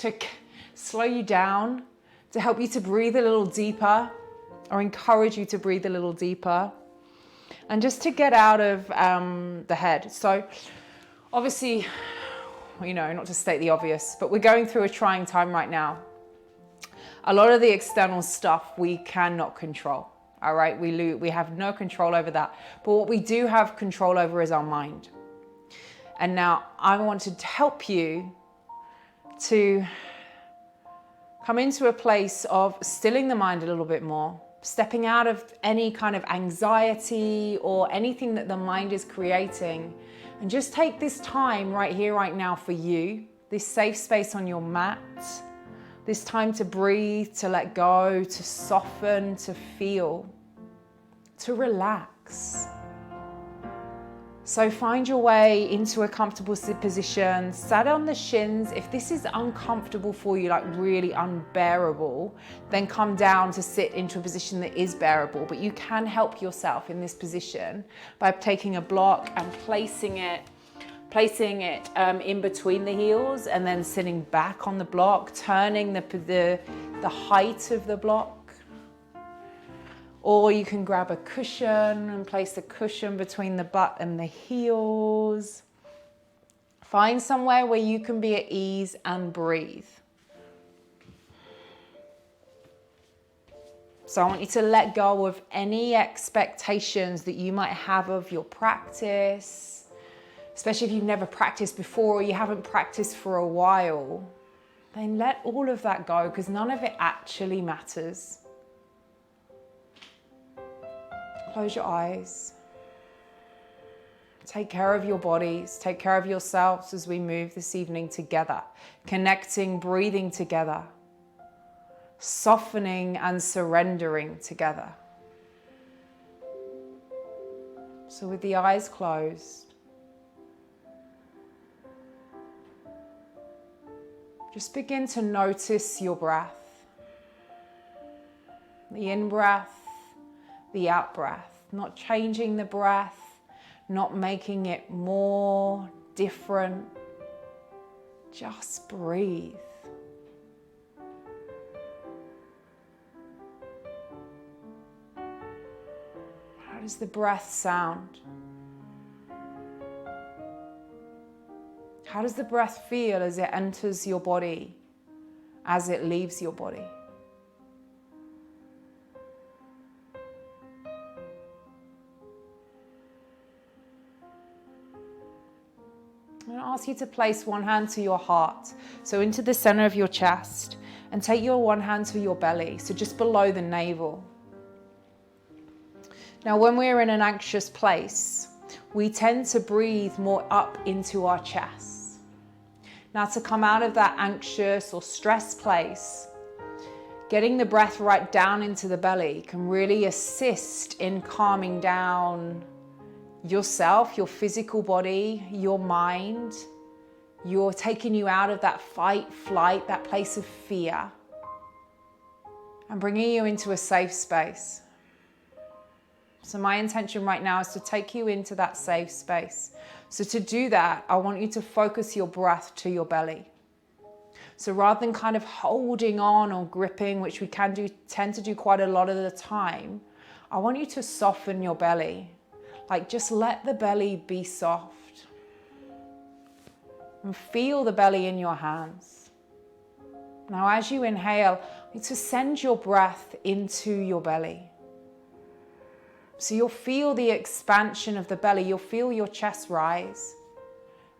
to slow you down, to help you to breathe a little deeper, or encourage you to breathe a little deeper, and just to get out of the head. So obviously, you know, not to state the obvious, but we're going through a trying time right now. A lot of the external stuff we cannot control, all right? We have no control over that. But what we do have control over is our mind. And now I want to help you to come into a place of stilling the mind a little bit more, stepping out of any kind of anxiety or anything that the mind is creating, and just take this time right here, right now for you, this safe space on your mat, this time to breathe, to let go, to soften, to feel, to relax. So find your way into a comfortable position, sat on the shins. If this is uncomfortable for you, like really unbearable, then come down to sit into a position that is bearable. But you can help yourself in this position by taking a block and placing it in between the heels, and then sitting back on the block, turning the height of the block. Or you can grab a cushion and place the cushion between the butt and the heels. Find somewhere where you can be at ease and breathe. So I want you to let go of any expectations that you might have of your practice, especially if you've never practiced before or you haven't practiced for a while. Then let all of that go, because none of it actually matters. Close your eyes. Take care of your bodies. Take care of yourselves as we move this evening together. Connecting, breathing together. Softening and surrendering together. So with the eyes closed, just begin to notice your breath. The in-breath, the out-breath, not changing the breath, not making it more different. Just breathe. How does the breath sound? How does the breath feel as it enters your body, as it leaves your body? I'm going to ask you to place one hand to your heart, so into the center of your chest, and take your one hand to your belly, so just below the navel. Now, when we're in an anxious place, we tend to breathe more up into our chest. Now, to come out of that anxious or stressed place, getting the breath right down into the belly can really assist in calming down yourself, your physical body, your mind. You're taking you out of that fight, flight, that place of fear, and bringing you into a safe space. So my intention right now is to take you into that safe space. So to do that, I want you to focus your breath to your belly. So rather than kind of holding on or gripping, which we tend to do quite a lot of the time, I want you to soften your belly. Like, just let the belly be soft. And feel the belly in your hands. Now, as you inhale, you need to send your breath into your belly. So you'll feel the expansion of the belly. You'll feel your chest rise.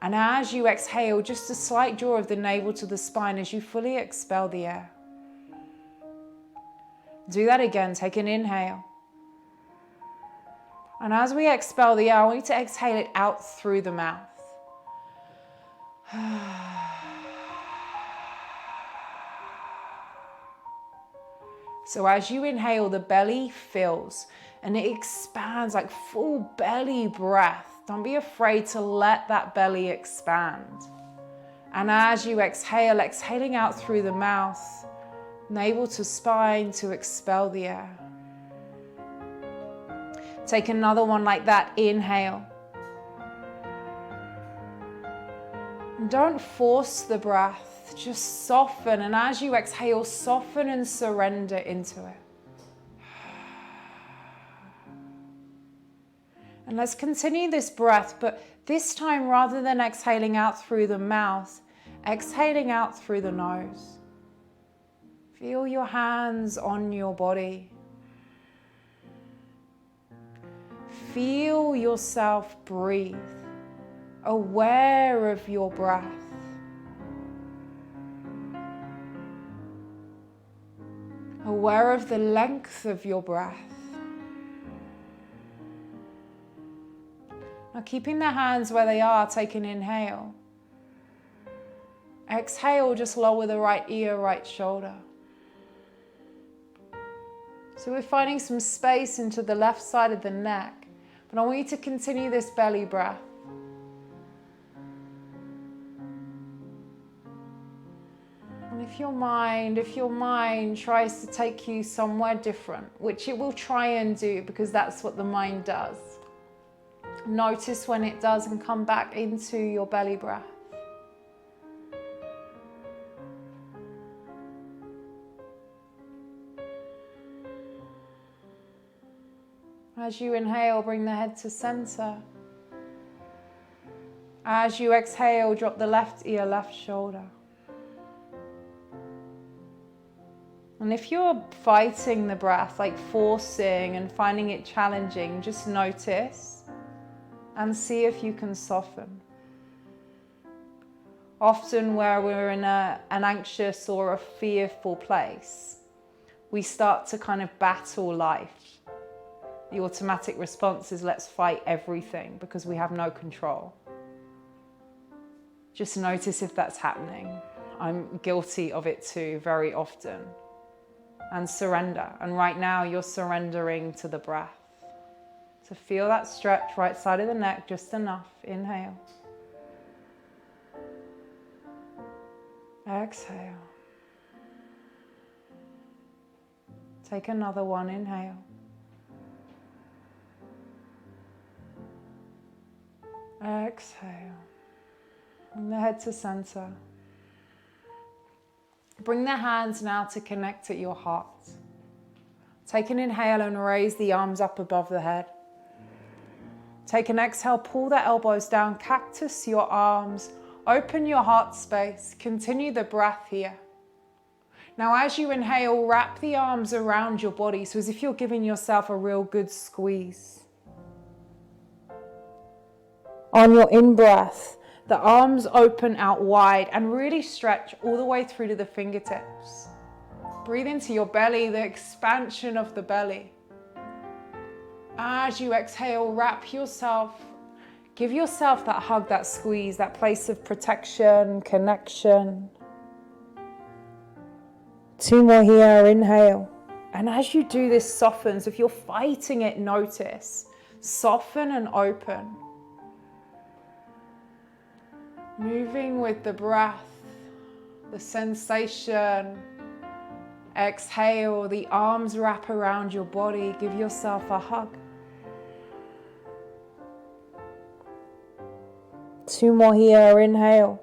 And as you exhale, just a slight draw of the navel to the spine as you fully expel the air. Do that again. Take an inhale. And as we expel the air, I want you to exhale it out through the mouth. So as you inhale, the belly fills and it expands, like full belly breath. Don't be afraid to let that belly expand. And as you exhale, exhaling out through the mouth, navel to spine to expel the air. Take another one like that. Inhale. And don't force the breath just soften. And as you exhale, soften and surrender into it. And let's continue this breath, but this time, rather than exhaling out through the mouth, exhaling out through the nose. Feel your hands on your body. Feel yourself breathe, aware of your breath. Aware of the length of your breath. Now keeping the hands where they are, take an inhale. Exhale, just lower the right ear, right shoulder. So we're finding some space into the left side of the neck, but I want you to continue this belly breath. And if your mind tries to take you somewhere different, which it will try and do because that's what the mind does, notice when it does and come back into your belly breath. As you inhale, bring the head to center. As you exhale, drop the left ear, left shoulder. And if you're fighting the breath, like forcing and finding it challenging, just notice and see if you can soften. Often where we're in an anxious or a fearful place, we start to kind of battle life. The automatic response is let's fight everything because we have no control. Just notice if that's happening. I'm guilty of it too, very often. And surrender. And right now you're surrendering to the breath. So feel that stretch, right side of the neck, just enough. Inhale. Exhale. Take another one, inhale. Exhale. Bring the head to center. Bring the hands now to connect at your heart. Take an inhale and raise the arms up above the head. Take an exhale, pull the elbows down, cactus your arms, open your heart space, continue the breath here. Now as you inhale, wrap the arms around your body, so as if you're giving yourself a real good squeeze. On your in-breath, the arms open out wide and really stretch all the way through to the fingertips. Breathe into your belly, the expansion of the belly. As you exhale, wrap yourself, give yourself that hug, that squeeze, that place of protection, connection. 2 more here, inhale. And as you do this, soften. So if you're fighting it, notice. Soften and open. Moving with the breath, the sensation. Exhale, the arms wrap around your body. Give yourself a hug. 2 more here, inhale.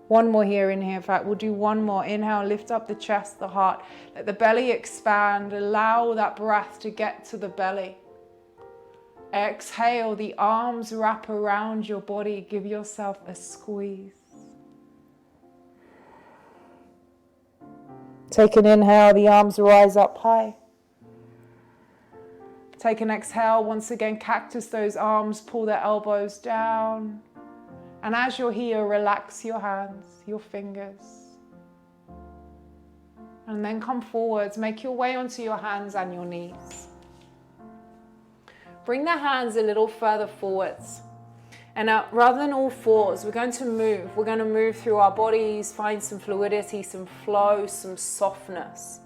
1 more here, inhale. In fact, we'll do 1 more. Inhale, lift up the chest, the heart. Let the belly expand. Allow that breath to get to the belly. Exhale, the arms wrap around your body. Give yourself a squeeze. Take an inhale, the arms rise up high. Take an exhale, once again, cactus those arms, pull the elbows down. And as you're here, relax your hands, your fingers. And then come forwards, make your way onto your hands and your knees. Bring the hands a little further forwards. And now, rather than all fours, we're going to move. We're going to move through our bodies, find some fluidity, some flow, some softness.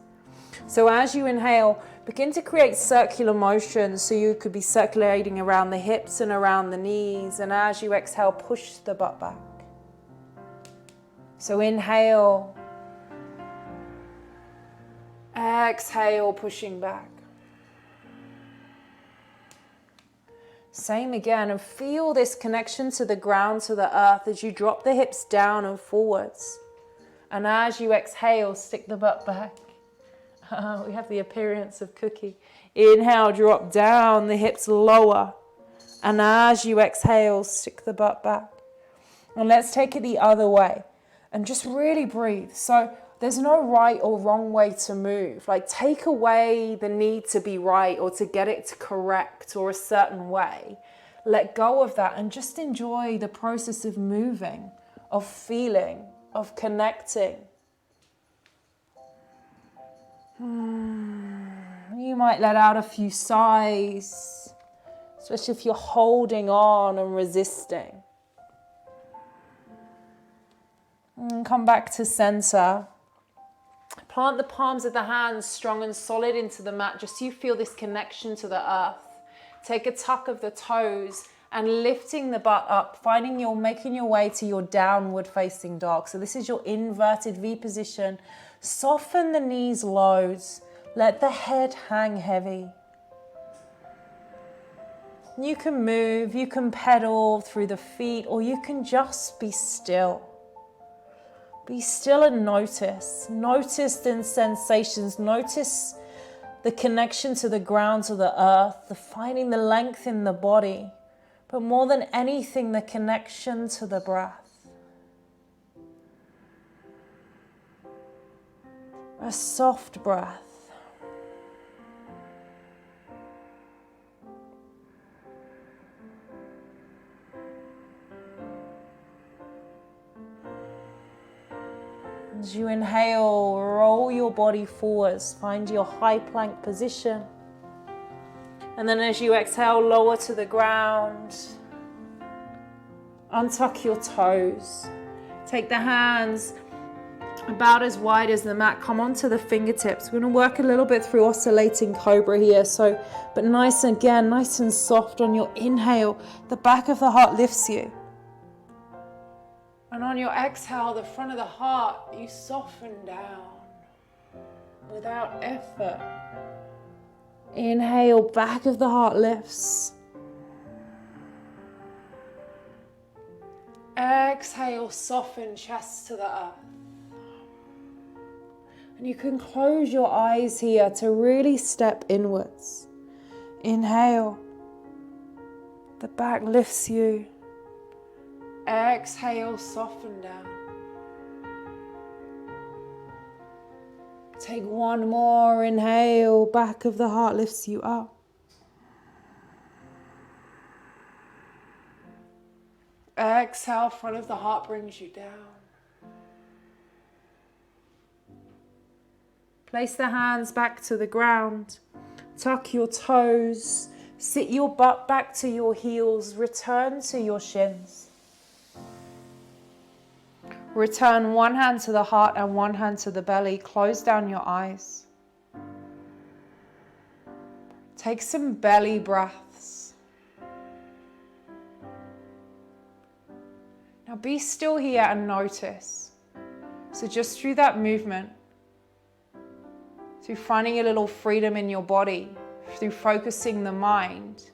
So as you inhale, begin to create circular motions. So you could be circulating around the hips and around the knees. And as you exhale, push the butt back. So inhale. Exhale, pushing back. Same again, and feel this connection to the ground, to the earth as you drop the hips down and forwards. And as you exhale, stick the butt back. We have the appearance of cookie. Inhale, drop down, the hips lower. And as you exhale, stick the butt back. And let's take it the other way. And just really breathe. So there's no right or wrong way to move. Like, take away the need to be right or to get it to correct or a certain way. Let go of that and just enjoy the process of moving, of feeling, of connecting. You might let out a few sighs, especially if you're holding on and resisting. And come back to center. Plant the palms of the hands strong and solid into the mat, just so you feel this connection to the earth. Take a tuck of the toes and lifting the butt up, making your way to your downward facing dog. So this is your inverted V position. Soften the knees loads. Let the head hang heavy. You can move, you can pedal through the feet, or you can just be still. Be still and notice. Notice the sensations. Notice the connection to the ground, to the earth, finding the length in the body. But more than anything, the connection to the breath. A soft breath. As you inhale, roll your body forwards, find your high plank position. And then as you exhale, lower to the ground. Untuck your toes. Take the hands about as wide as the mat. Come onto the fingertips. We're going to work a little bit through oscillating cobra here. But nice and soft on your inhale. The back of the heart lifts you. And on your exhale, the front of the heart, you soften down without effort. Inhale, back of the heart lifts. Exhale, soften chest to the earth. And you can close your eyes here to really step inwards. Inhale, the back lifts you. Exhale, soften down. Take one more inhale, back of the heart lifts you up. Exhale, front of the heart brings you down. Place the hands back to the ground. Tuck your toes. Sit your butt back to your heels. Return to your shins. Return one hand to the heart and one hand to the belly. Close down your eyes. Take some belly breaths. Now be still here and notice. So just through that movement, through finding a little freedom in your body, through focusing the mind,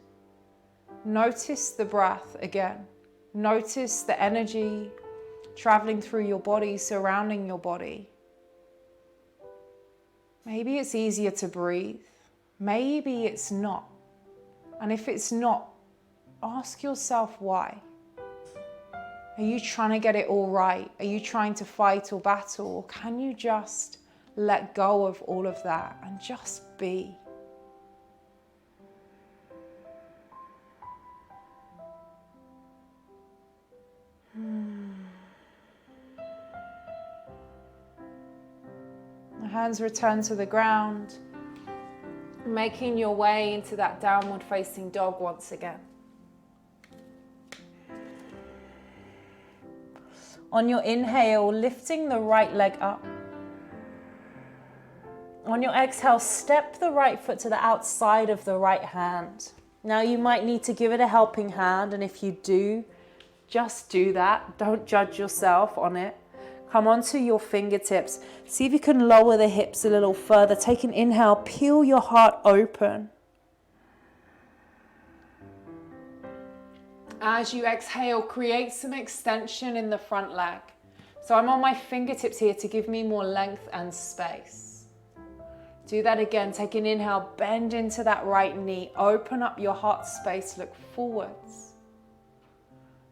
notice the breath again. Notice the energy traveling through your body, surrounding your body. Maybe it's easier to breathe. Maybe it's not. And if it's not, ask yourself why. Are you trying to get it all right? Are you trying to fight or battle? Or can you just let go of all of that and just be? The hands return to the ground, making your way into that downward facing dog once again. On your inhale, lifting the right leg up. On your exhale, step the right foot to the outside of the right hand. Now you might need to give it a helping hand, and if you do, just do that. Don't judge yourself on it. Come onto your fingertips. See if you can lower the hips a little further. Take an inhale, peel your heart open. As you exhale, create some extension in the front leg. So I'm on my fingertips here to give me more length and space. Do that again. Take an inhale, bend into that right knee, open up your heart space, look forwards.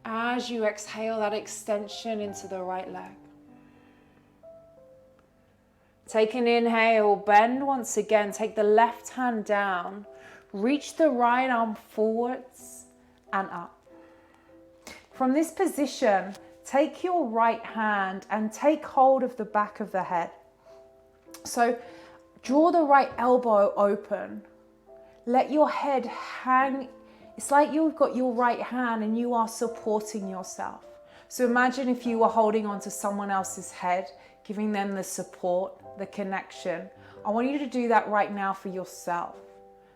As you exhale, that extension into the right leg. Take an inhale, bend once again, take the left hand down, reach the right arm forwards and up. From this position, take your right hand and take hold of the back of the head. So draw the right elbow open, let your head hang. It's like you've got your right hand and you are supporting yourself. So imagine if you were holding on to someone else's head, giving them the support, the connection. I want you to do that right now for yourself.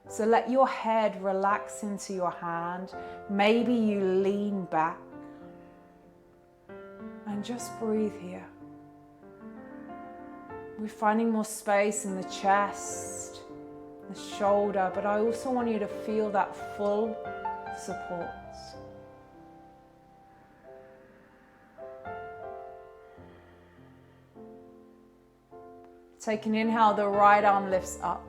So let your head relax into your hand. Maybe you lean back and just breathe here. We're finding more space in the chest, the shoulder, but I also want you to feel that full support. Take an inhale, the right arm lifts up.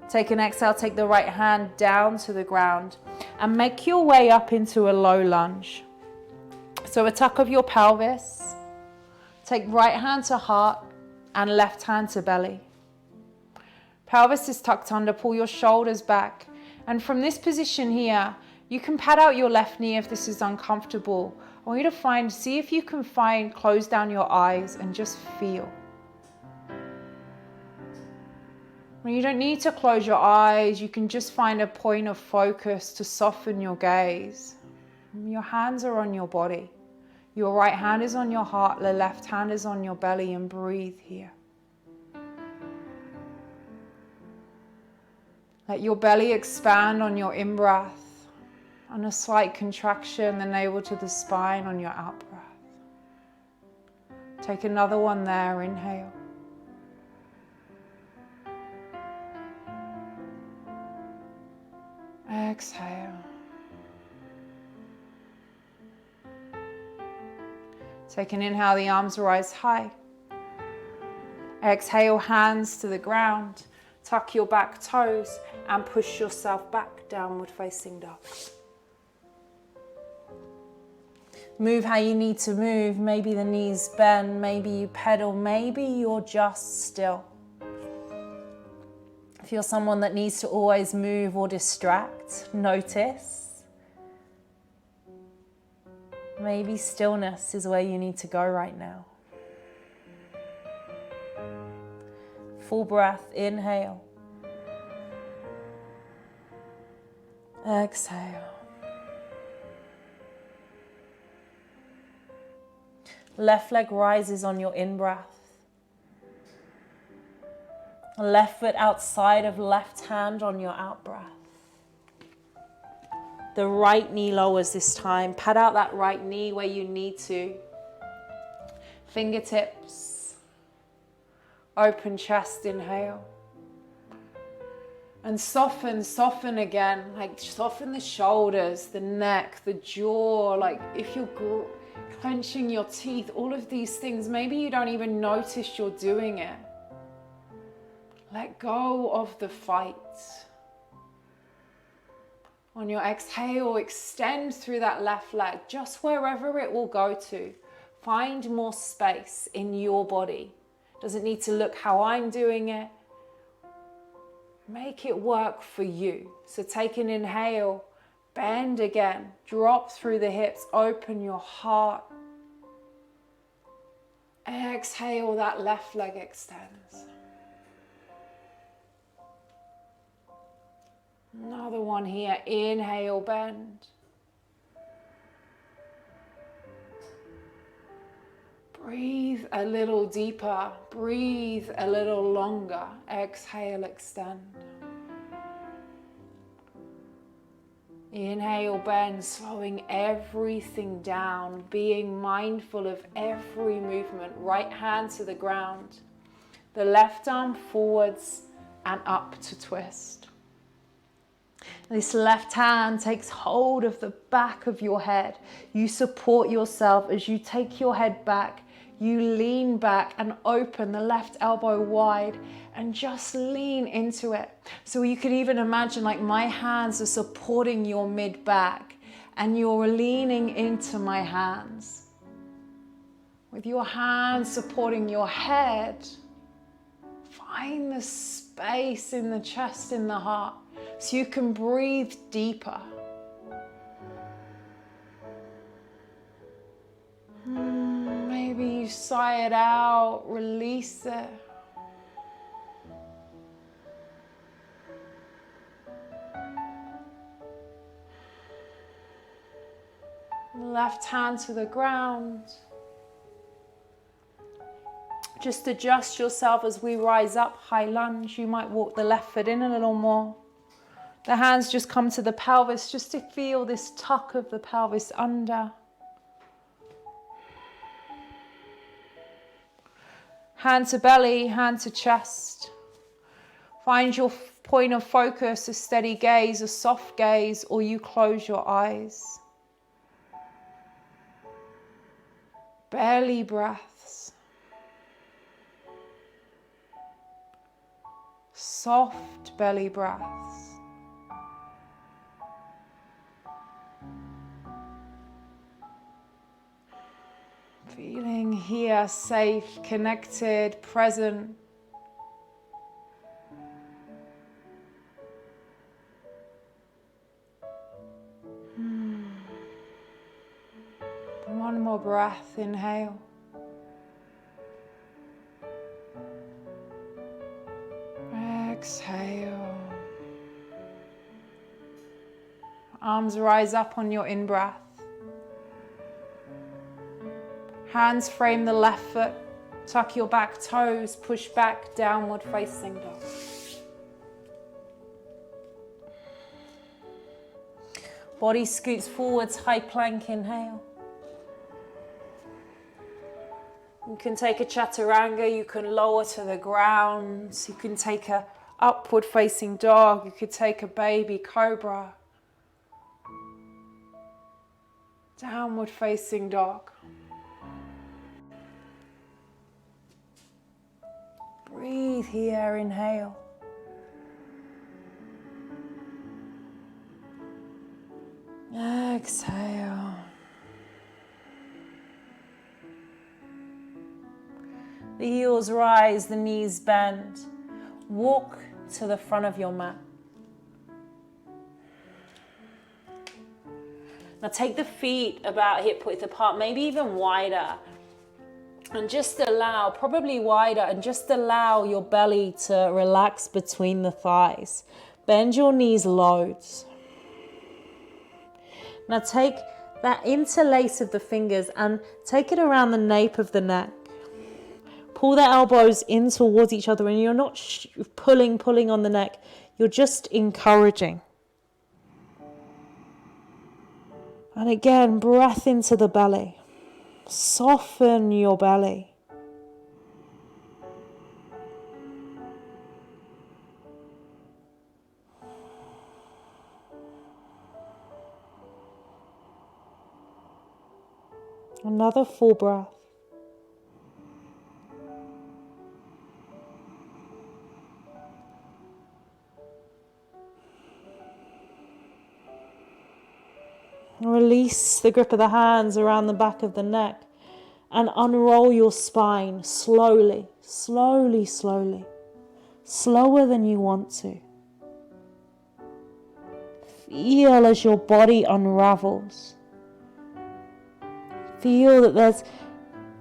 Take an exhale, take the right hand down to the ground and make your way up into a low lunge. So a tuck of your pelvis. Take right hand to heart and left hand to belly. Pelvis is tucked under, pull your shoulders back. And from this position here, you can pat out your left knee if this is uncomfortable. I want you to see if you can close down your eyes and just feel. You don't need to close your eyes. You can just find a point of focus to soften your gaze. Your hands are on your body. Your right hand is on your heart. The left hand is on your belly, and breathe here. Let your belly expand on your in-breath and a slight contraction, the navel to the spine on your out-breath. Take another one there. Inhale. Exhale. Take an inhale, the arms rise high. Exhale, hands to the ground. Tuck your back toes and push yourself back, downward facing dog. Move how you need to move. Maybe the knees bend, maybe you pedal, maybe you're just still. If you're someone that needs to always move or distract, notice. Maybe stillness is where you need to go right now. Full breath, inhale. Exhale. Left leg rises on your in-breath. Left foot outside of left hand on your out-breath. The right knee lowers this time. Pat out that right knee where you need to. Fingertips. Open chest, inhale. And soften again. Like soften the shoulders, the neck, the jaw. Like if you're clenching your teeth, all of these things, maybe you don't even notice you're doing it. Let go of the fight. On your exhale, extend through that left leg, just wherever it will go to. Find more space in your body. Doesn't need to look how I'm doing it. Make it work for you. So take an inhale, bend again, drop through the hips, open your heart. Exhale, that left leg extends. Another one here. Inhale, bend. Breathe a little deeper. Breathe a little longer. Exhale, extend. Inhale, bend, slowing everything down, being mindful of every movement. Right hand to the ground. The left arm forwards and up to twist. This left hand takes hold of the back of your head. You support yourself as you take your head back. you lean back and open the left elbow wide and just lean into it. So you could even imagine like my hands are supporting your mid back and you're leaning into my hands. With your hands supporting your head, find the space in the chest, in the heart, so you can breathe deeper. Maybe you sigh it out, release it. Left hand to the ground. Just adjust yourself as we rise up, high lunge. You might walk the left foot in a little more. The hands just come to the pelvis just to feel this tuck of the pelvis under. Hand to belly, hand to chest. Find your point of focus, a steady gaze, a soft gaze, or you close your eyes. Belly breaths. Soft belly breaths. Feeling here, safe, connected, present. One more breath, inhale. Exhale. Arms rise up on your in-breath. Hands frame the left foot. Tuck your back toes. Push back, downward facing dog. Body scoots forwards, high plank, inhale. You can take a chaturanga, you can lower to the ground, you can take a upward facing dog, you could take a baby cobra. Downward facing dog. Breathe here, inhale. Exhale. The heels rise, the knees bend. Walk to the front of your mat. Now take the feet about hip width apart, maybe even wider. And just allow, probably wider, and just allow your belly to relax between the thighs. Bend your knees loads. Now take that interlace of the fingers and take it around the nape of the neck. Pull the elbows in towards each other, and you're not pulling on the neck. You're just encouraging. And again, breath into the belly. Soften your belly. Another full breath. Release the grip of the hands around the back of the neck and unroll your spine slowly, slowly, slowly, slower than you want to. Feel as your body unravels. Feel that there's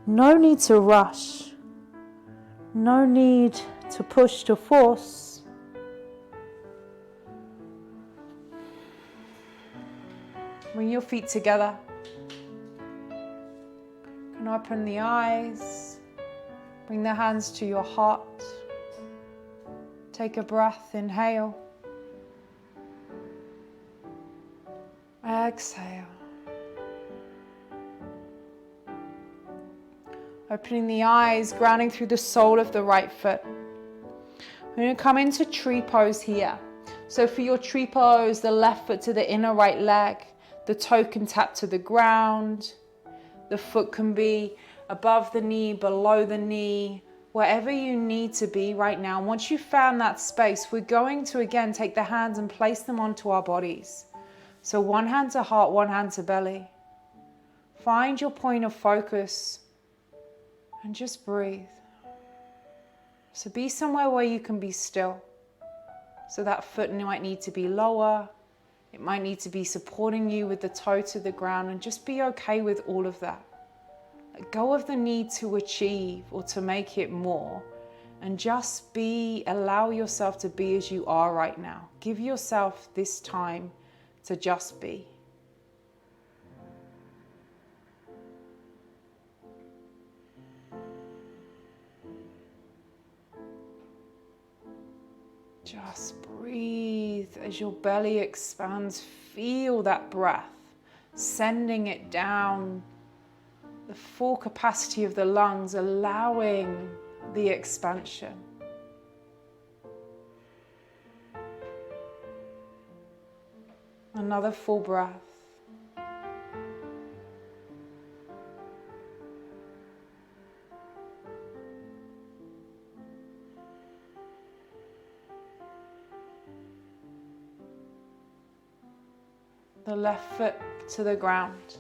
no need to rush, no need to push, to force. Bring your feet together. You can open the eyes. Bring the hands to your heart. Take a breath, inhale. Exhale. Opening the eyes, grounding through the sole of the right foot. We're going to come into tree pose here. So for your tree pose, the left foot to the inner right leg. The toe can tap to the ground. The foot can be above the knee, below the knee, wherever you need to be right now. Once you've found that space, we're going to again take the hands and place them onto our bodies. So one hand to heart, one hand to belly. Find your point of focus and just breathe. So be somewhere where you can be still. So that foot might need to be lower. It might need to be supporting you with the toe to the ground, and just be okay with all of that. Let go of the need to achieve or to make it more, and just be, allow yourself to be as you are right now. Give yourself this time to just be. Just breathe as your belly expands. Feel that breath, sending it down the full capacity of the lungs, allowing the expansion. Another full breath. The left foot to the ground.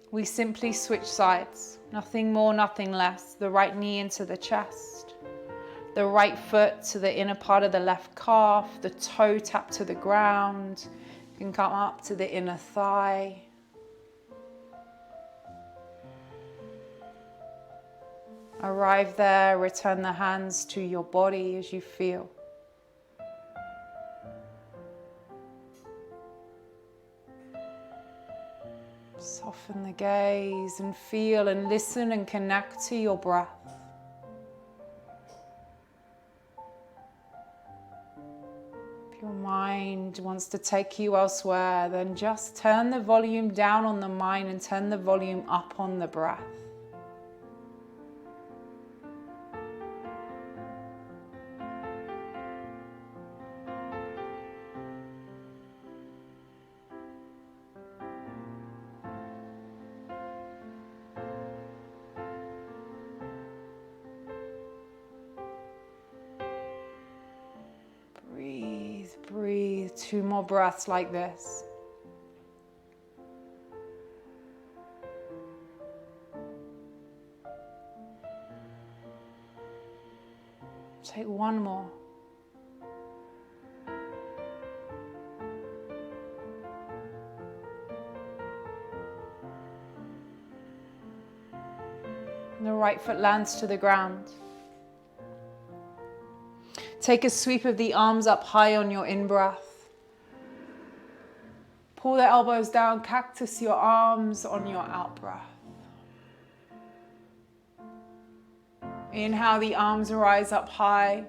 We simply switch sides, nothing more, nothing less. The right knee into the chest, the right foot to the inner part of the left calf, the toe tap to the ground. You can come up to the inner thigh. Arrive there, return the hands to your body as you feel. Soften the gaze and feel and listen and connect to your breath. If your mind wants to take you elsewhere, then just turn the volume down on the mind and turn the volume up on the breath. Breathe, 2 more breaths like this. Take 1 more. The right foot lands to the ground. Take a sweep of the arms up high on your in-breath. Pull the elbows down, cactus your arms on your out-breath. Inhale, the arms rise up high.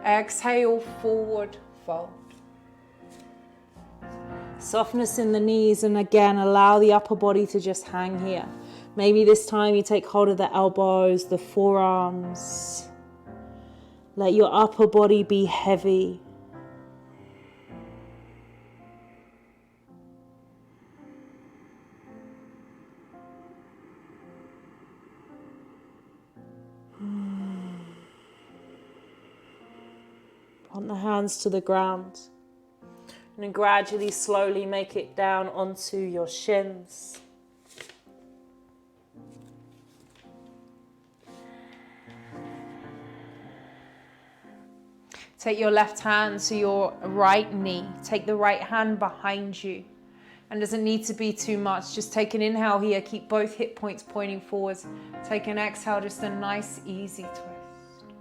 Exhale, forward fold. Softness in the knees, and again, allow the upper body to just hang here. Maybe this time you take hold of the elbows, the forearms. Let your upper body be heavy. Plant the hands to the ground. And then gradually, slowly make it down onto your shins. Take your left hand to your right knee. Take the right hand behind you. And doesn't need to be too much. Just take an inhale here. Keep both hip points pointing forwards. Take an exhale, just a nice, easy twist.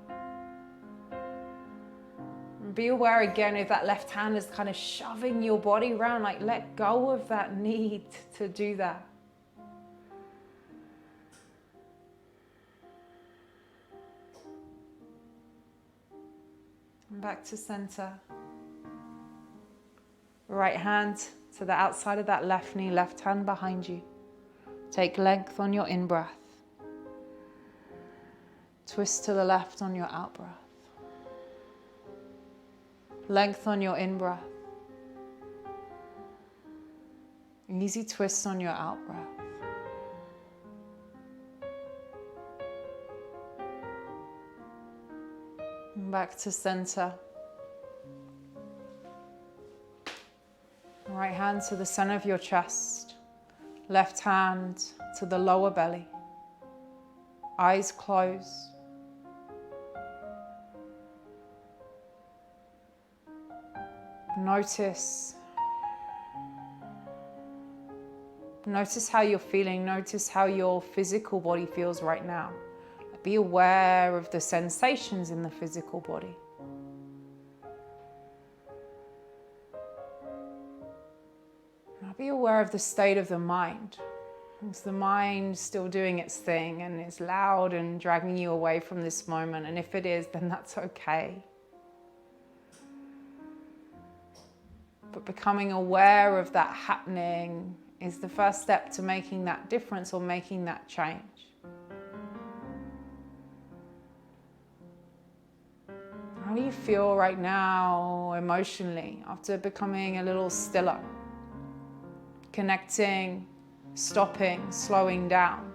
And be aware again if that left hand is kind of shoving your body around. Like, let go of that need to do that. And back to center. Right hand to the outside of that left knee, left hand behind you. Take length on your in-breath. Twist to the left on your out-breath. Length on your in-breath. Easy twist on your out breath. And back to center. Right hand to the center of your chest. Left hand to the lower belly. Eyes closed. Notice how you're feeling. Notice how your physical body feels right now. Be aware of the sensations in the physical body. Now be aware of the state of the mind. Is the mind still doing its thing and it's loud and dragging you away from this moment? And if it is, then that's okay. But becoming aware of that happening is the first step to making that difference or making that change. How do you feel right now emotionally after becoming a little stiller? Connecting, stopping, slowing down.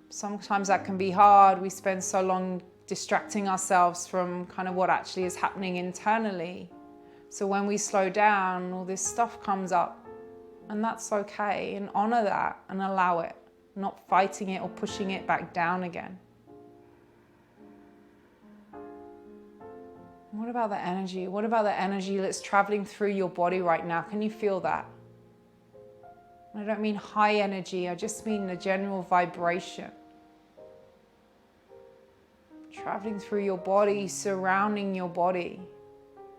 Sometimes that can be hard. We spend so long distracting ourselves from kind of what actually is happening internally. So when we slow down, all this stuff comes up, and that's okay, and honor that and allow it, not fighting it or pushing it back down again. What about the energy? What about the energy that's traveling through your body right now? Can you feel that? I don't mean high energy, I just mean the general vibration. Traveling through your body, surrounding your body.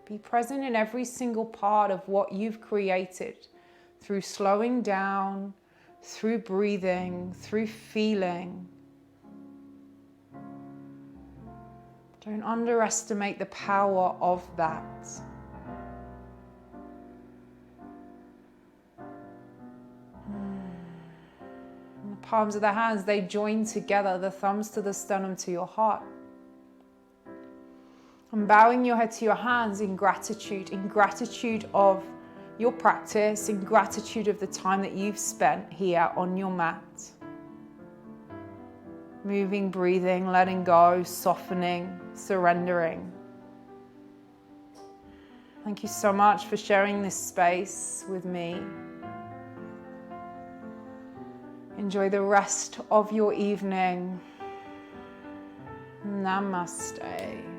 Be present in every single part of what you've created through slowing down, through breathing, through feeling. Don't underestimate the power of that. And the palms of the hands, they join together, the thumbs to the sternum to your heart. And bowing your head to your hands in gratitude of your practice, in gratitude of the time that you've spent here on your mat. Moving, breathing, letting go, softening, surrendering. Thank you so much for sharing this space with me. Enjoy the rest of your evening. Namaste.